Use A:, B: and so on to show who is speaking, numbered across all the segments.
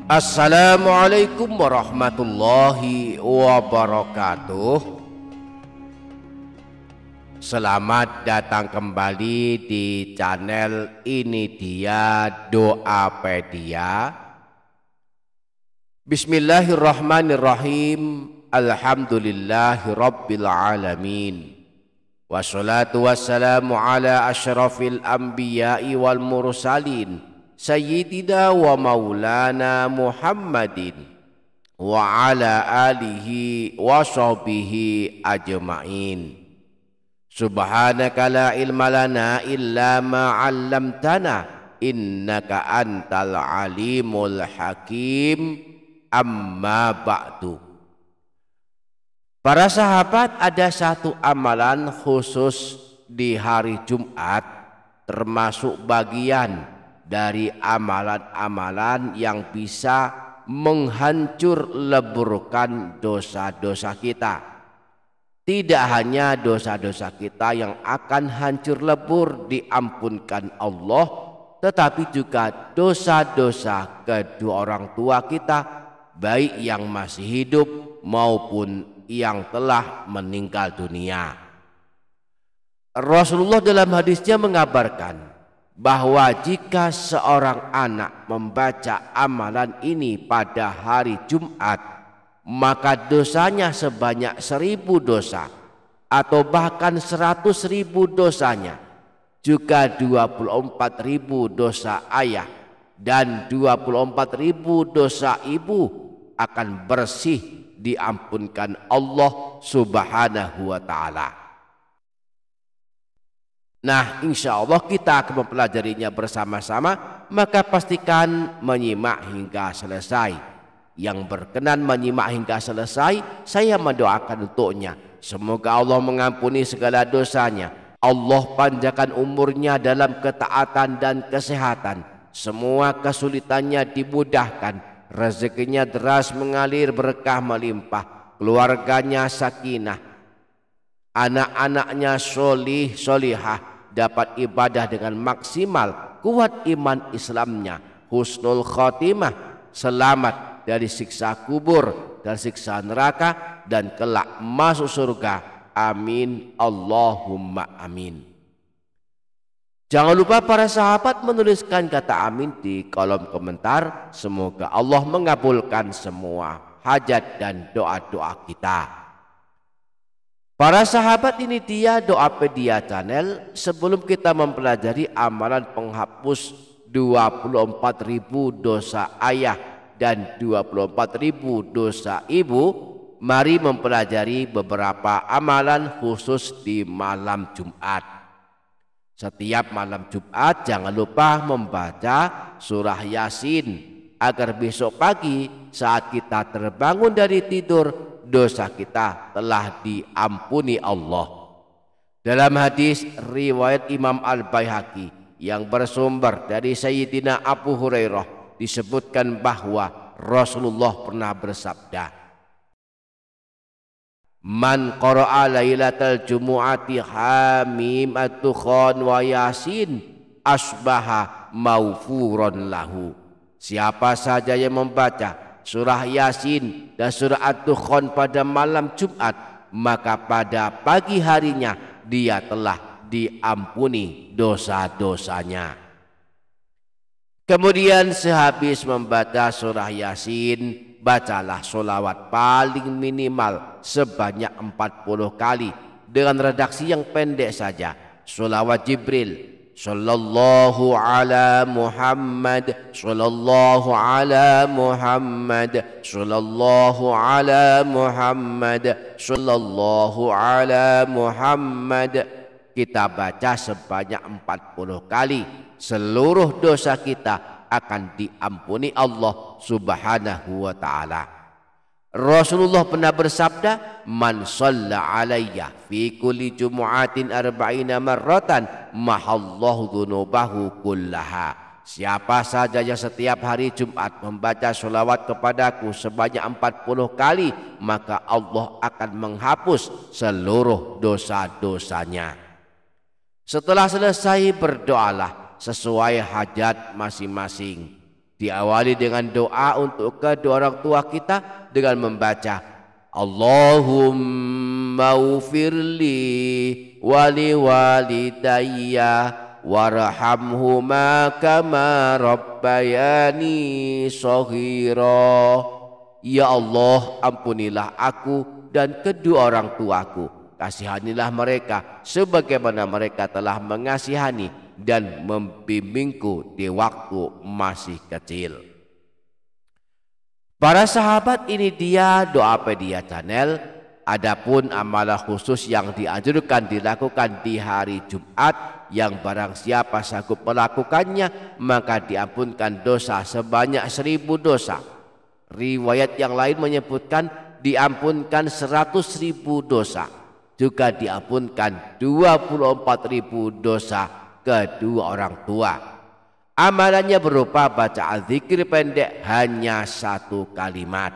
A: Assalamualaikum warahmatullahi wabarakatuh. Selamat datang kembali di channel Ini Dia Doapedia. Bismillahirrahmanirrahim. Alhamdulillahirabbil alamin. Wassalatu wassalamu ala asyrafil anbiya'i wal mursalin Sayyidina wa maulana Muhammadin wa ala alihi wa sahbihi ajma'in. Subhanaka la ilma lana illa ma 'allamtana innaka antal alimul hakim. Amma ba'du. Para sahabat, ada satu amalan khusus di hari Jumat, termasuk bagian dari amalan-amalan yang bisa menghancur leburkan dosa-dosa kita. Tidak hanya dosa-dosa kita yang akan hancur lebur diampunkan Allah, tetapi juga dosa-dosa kedua orang tua kita, baik yang masih hidup maupun yang telah meninggal dunia. Rasulullah dalam hadisnya mengabarkan bahwa jika seorang anak membaca amalan ini pada hari Jumat, maka dosanya sebanyak 1000 dosa, atau bahkan 100.000 dosanya, juga 24.000 dosa ayah dan 24.000 dosa ibu akan bersih diampunkan Allah Subhanahu wa ta'ala. Nah, insya Allah kita akan mempelajarinya bersama-sama, maka pastikan menyimak hingga selesai. Yang berkenan menyimak hingga selesai, saya mendoakan untuknya, semoga Allah mengampuni segala dosanya, Allah panjangkan umurnya dalam ketaatan dan kesehatan, semua kesulitannya dimudahkan, rezekinya deras mengalir, berkah melimpah, keluarganya sakinah, anak-anaknya solih solihah, dapat ibadah dengan maksimal, kuat iman Islamnya, husnul khotimah, selamat dari siksa kubur dan siksa neraka, dan kelak masuk surga. Amin Allahumma amin. Jangan lupa para sahabat menuliskan kata amin di kolom komentar. Semoga Allah mengabulkan semua hajat dan doa-doa kita. Para sahabat, ini dia Doapedia channel. Sebelum kita mempelajari amalan penghapus 24.000 dosa ayah dan 24.000 dosa ibu, mari mempelajari beberapa amalan khusus di malam Jumat. Setiap malam Jumat jangan lupa membaca surah Yasin, agar besok pagi saat kita terbangun dari tidur, dosa kita telah diampuni Allah. Dalam hadis riwayat Imam Al-Baihaqi yang bersumber dari Sayyidina Abu Hurairah, disebutkan bahwa Rasulullah pernah bersabda, "Man qara'a lailatal jumu'ati hamim at-tukhan wa yasin asbaha maufuron lahu." Siapa saja yang membaca surah Yasin dan surah Ad-Dukhan pada malam Jumat, maka pada pagi harinya dia telah diampuni dosa-dosanya. Kemudian sehabis membaca surah Yasin, bacalah sholawat paling minimal sebanyak 40 kali dengan redaksi yang pendek saja. Sholawat Jibril, Sallallahu ala Muhammad, Sallallahu ala Muhammad, Sallallahu ala Muhammad, Sallallahu ala Muhammad. Kita baca sebanyak 40 kali, seluruh dosa kita akan diampuni Allah Subhanahu wa ta'ala. Rasulullah pernah bersabda, "Man shalla alayya fi kulli jumu'atin arba'ina marratan mahallahu dzunubahu kullaha." Siapa saja yang setiap hari Jumat membaca sholawat kepadaku sebanyak 40 kali, maka Allah akan menghapus seluruh dosa-dosanya. Setelah selesai, berdoalah sesuai hajat masing-masing. Diawali dengan doa untuk kedua orang tua kita dengan membaca Allahumma ufirli wali walidayya warhamhuma kama rabbayani shaghira. Ya Allah, ampunilah aku dan kedua orang tuaku, kasihanilah mereka sebagaimana mereka telah mengasihani dan membimbingku di waktu masih kecil. Para sahabat, ini dia Doa Pedia Channel. Adapun amalan khusus yang dianjurkan dilakukan di hari Jumat, yang barang siapa sanggup melakukannya maka diampunkan dosa sebanyak 1000 dosa. Riwayat yang lain menyebutkan diampunkan 100.000 dosa, juga diampunkan 24.000 dosa kedua orang tua. Amalannya berupa bacaan zikir pendek hanya 1 kalimat.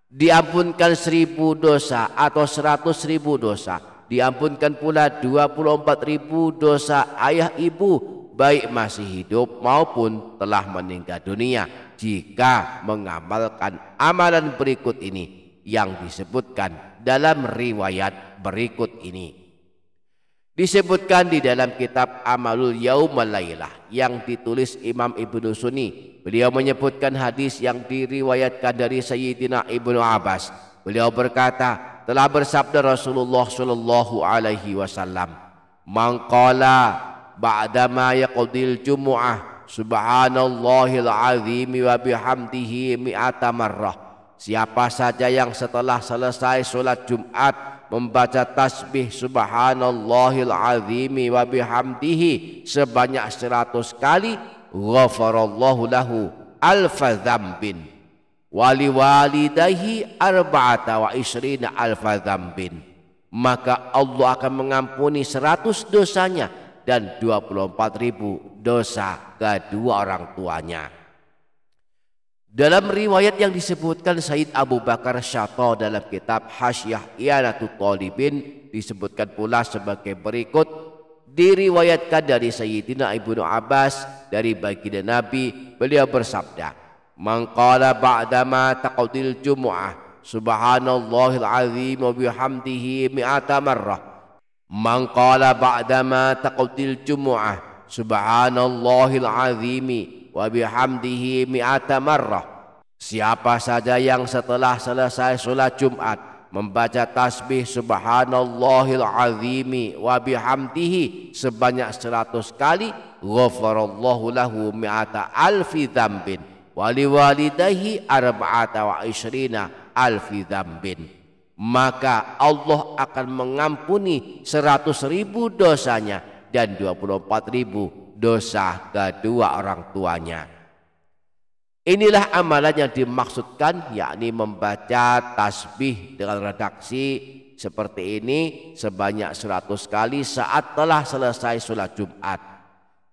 A: Diampunkan 1000 dosa atau 100.000 dosa. Diampunkan pula 24.000 dosa ayah ibu, baik masih hidup maupun telah meninggal dunia, jika mengamalkan amalan berikut ini yang disebutkan dalam riwayat berikut ini. Disebutkan di dalam kitab Amalul Yaum wal Lailah yang ditulis Imam Ibnu Sunni. Beliau menyebutkan hadis yang diriwayatkan dari Sayyidina Ibnu Abbas. Beliau berkata, telah bersabda Rasulullah sallallahu alaihi wasallam, "Man qala ba'da ma yaqdil jumu'ah subhanallahil azim wa bihamdihi mi'ata marrah." Siapa saja yang setelah selesai sholat Jumat membaca tasbih subhanallahil azimi wa bihamdihi sebanyak 100 kali, ghafarallahu lahu alfa dzambin wali walidayhi arba'ata wa isrina alfa dzambin. Maka Allah akan mengampuni 100 dosanya dan 24.000 dosa kedua orang tuanya. Dalam riwayat yang disebutkan Sayyid Abu Bakar Syato dalam kitab Hasyiah I'anatul Talibin, disebutkan pula sebagai berikut. Diriwayatkan dari Sayyidina Ibnu Abbas dari baginda Nabi, beliau bersabda, "Man qala ba'da ma taqdil jumu'ah subhanallahil azim wa bihamdihi mi'ata marrah." Man qala ba'da ma taqdil jumu'ah subhanallahil azimi wa bihamdihi mi'ata marrah. Siapa saja yang setelah selesai sholat Jumat membaca tasbih subhanallahil azimi wa bihamdihi sebanyak 100 kali, ghafarallahu lahu mi'ata alfi dzambin wa liwalidayhi arba'ata wa isrina alfi dzambin. Maka Allah akan mengampuni 100.000 dosanya dan 24.000 dosa kedua orang tuanya. Inilah amalan yang dimaksudkan, yakni membaca tasbih dengan redaksi seperti ini sebanyak 100 kali saat telah selesai sholat Jumat.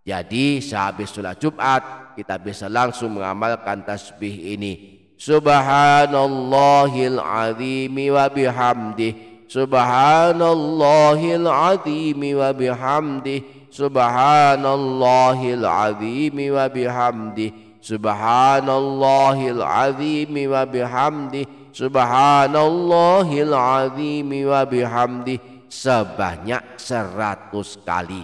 A: Jadi sehabis sholat Jumat kita bisa langsung mengamalkan tasbih ini. Subhanallahil azimi wa bihamdih, subhanallahil azimi wa bihamdih, subhanallahil azimi wa bihamdih, subhanallahil azimi wa bihamdih, subhanallahil azimi wa bihamdih sebanyak 100 kali.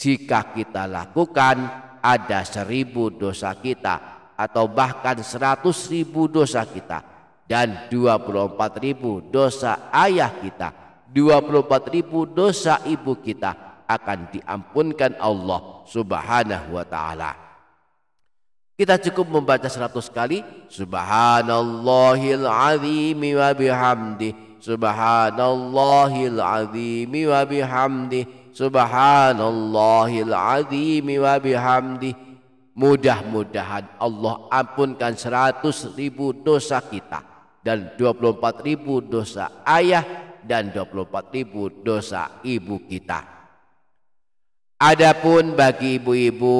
A: Jika kita lakukan, ada 1000 dosa kita atau bahkan 100.000 dosa kita dan 24.000 dosa ayah kita, 24.000 dosa ibu kita akan diampunkan Allah Subhanahu wa ta'ala. Kita cukup membaca 100 kali subhanallahil azimi wa bihamdih, subhanallahil azimi wa bihamdih, subhanallahil azimi wa bihamdih. Mudah-mudahan Allah ampunkan 100.000 dosa kita dan 24.000 dosa ayah dan 24.000 dosa ibu kita. Adapun bagi ibu-ibu,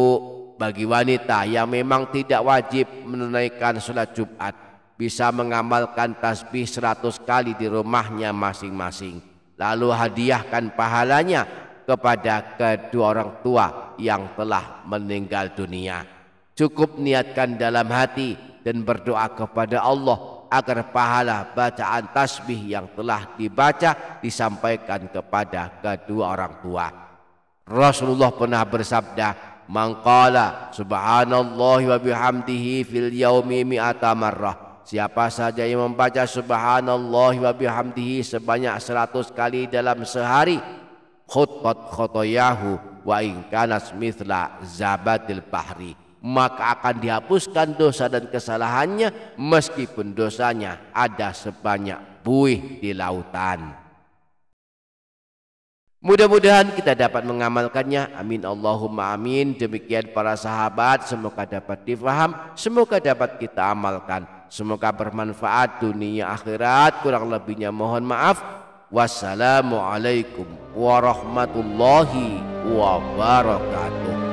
A: bagi wanita yang memang tidak wajib menunaikan sholat Jumat, bisa mengamalkan tasbih 100 kali di rumahnya masing-masing, lalu hadiahkan pahalanya kepada kedua orang tua yang telah meninggal dunia. Cukup niatkan dalam hati dan berdoa kepada Allah agar pahala bacaan tasbih yang telah dibaca disampaikan kepada kedua orang tua. Rasulullah pernah bersabda, "Man qala subhanallah wa bihamdihi fil yaumi mi'ata marrah." Siapa saja yang membaca subhanallah wa bihamdihi sebanyak 100 kali dalam sehari, khuttat khotoyahu wa in kanas mithla zabadil bahri, maka akan dihapuskan dosa dan kesalahannya meskipun dosanya ada sebanyak buih di lautan. Mudah-mudahan kita dapat mengamalkannya. Amin Allahumma amin. Demikian para sahabat, semoga dapat difaham, semoga dapat kita amalkan, semoga bermanfaat dunia akhirat. Kurang lebihnya mohon maaf. Wassalamualaikum warahmatullahi wabarakatuh.